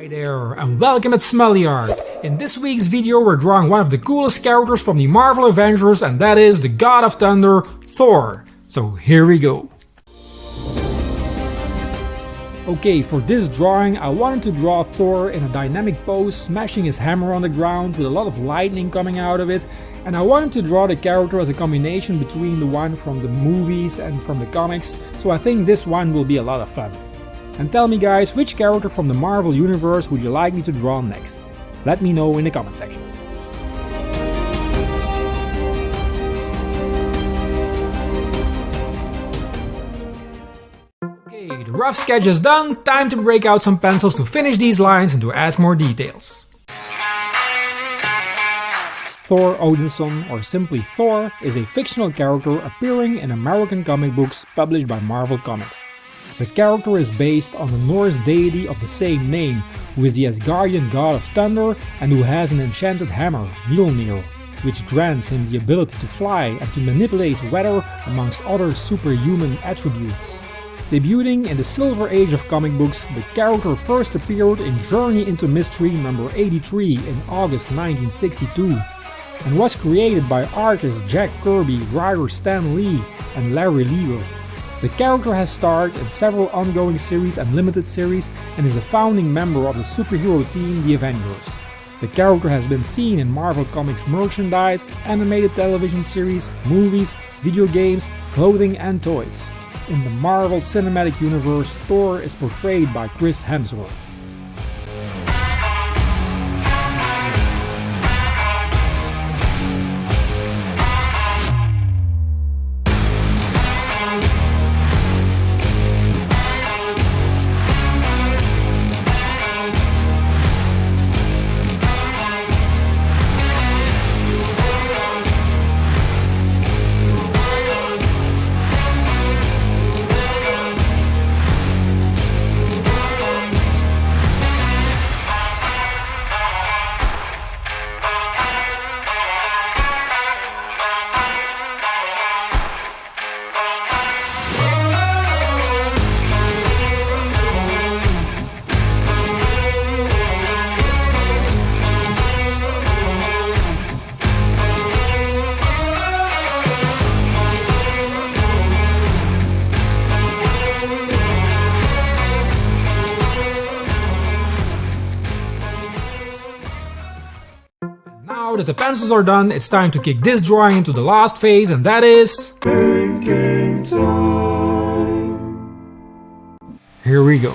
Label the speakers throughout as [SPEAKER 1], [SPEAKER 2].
[SPEAKER 1] Hi there, and welcome at Smully Art. In this week's video we're drawing one of the coolest characters from the Marvel Avengers, and that is the God of Thunder, Thor. So here we go. Okay, for this drawing I wanted to draw Thor in a dynamic pose, smashing his hammer on the ground with a lot of lightning coming out of it, and I wanted to draw the character as a combination between the one from the movies and from the comics, so I think this one will be a lot of fun. And tell me guys, which character from the Marvel universe would you like me to draw next? Let me know in the comment section. Okay, the rough sketch is done, time to break out some pencils to finish these lines and to add more details. Thor Odinson, or simply Thor, is a fictional character appearing in American comic books published by Marvel Comics. The character is based on the Norse deity of the same name, who is the Asgardian god of thunder and who has an enchanted hammer, Mjolnir, which grants him the ability to fly and to manipulate weather amongst other superhuman attributes. Debuting in the Silver Age of comic books, the character first appeared in Journey into Mystery number 83 in August 1962 and was created by artists Jack Kirby, writer Stan Lee and Larry Lieber. The character has starred in several ongoing series and limited series and is a founding member of the superhero team The Avengers. The character has been seen in Marvel Comics merchandise, animated television series, movies, video games, clothing and toys. In the Marvel Cinematic Universe, Thor is portrayed by Chris Hemsworth. Now that the pencils are done, it's time to kick this drawing into the last phase, and that is painting time. Here we go.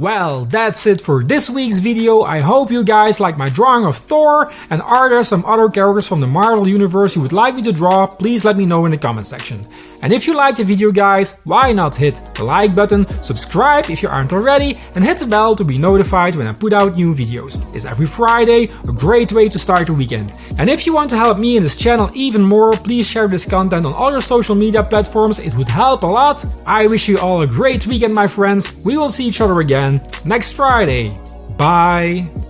[SPEAKER 1] Well, that's it for this week's video. I hope you guys like my drawing of Thor, and are there some other characters from the Marvel universe you would like me to draw? Please let me know in the comment section. And if you liked the video guys, why not hit the like button, subscribe if you aren't already, and hit the bell to be notified when I put out new videos. It's every Friday, a great way to start the weekend. And if you want to help me and this channel even more, please share this content on all your social media platforms, it would help a lot. I wish you all a great weekend my friends, we will see each other again next Friday. Bye!